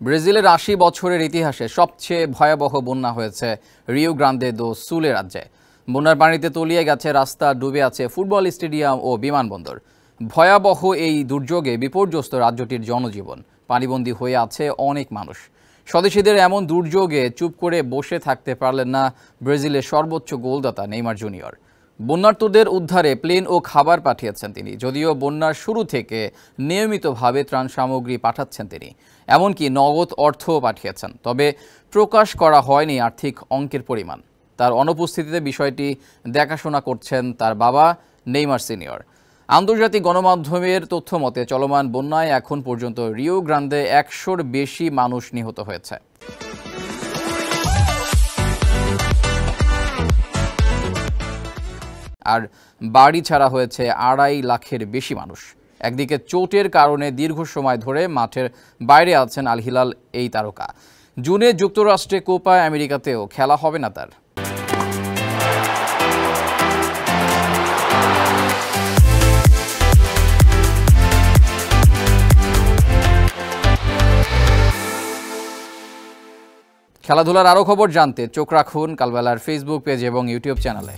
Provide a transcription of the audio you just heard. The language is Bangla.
ব্রাজিলের ৮০ বছরের ইতিহাসে সবচেয়ে ভয়াবহ বন্যা হয়েছে রিও গ্রান্দে দো সুলে রাজ্যে। বন্যার পানিতে তলিয়ে গেছে রাস্তা, ডুবে আছে ফুটবল স্টেডিয়াম ও বিমানবন্দর। ভয়াবহ এই দুর্যোগে বিপর্যস্ত রাজ্যটির জনজীবন। পানিবন্দী হয়ে আছে অনেক মানুষ। স্বদেশীদের এমন দুর্যোগে চুপ করে বসে থাকতে পারলেন না ব্রাজিলের সর্বোচ্চ গোলদাতা নেইমার জুনিয়র। বন্যার্তদের উদ্ধারে প্লেন ও খাবার পাঠিয়েছেন তিনি। যদিও বন্যার শুরু থেকে নিয়মিতভাবে ত্রাণ সামগ্রী পাঠাচ্ছেন তিনি, এমনকি নগদ অর্থও পাঠিয়েছেন। তবে প্রকাশ করা হয়নি আর্থিক অঙ্কের পরিমাণ। তার অনুপস্থিতিতে বিষয়টি দেখাশোনা করছেন তার বাবা নেইমার সিনিয়র। আন্তর্জাতিক গণমাধ্যমের তথ্য মতে চলমান বন্যায় এখন পর্যন্ত রিও গ্রান্দে ১০০-র বেশি মানুষ নিহত হয়েছে। আর বাড়ি ছাড়া হয়েছে ২.৫ লাখের বেশি মানুষ। একদিকে চোটের কারণে দীর্ঘ সময় ধরে মাঠের বাইরে আছেন আল হিলাল এই তারকা। জুনে যুক্তরাষ্ট্রে কোপা আমেরিকাতেও খেলা হবে না তার। খেলাধুলার আরও খবর জানতে চোখ রাখুন কালবেলার ফেসবুক পেজ এবং ইউটিউব চ্যানেলে।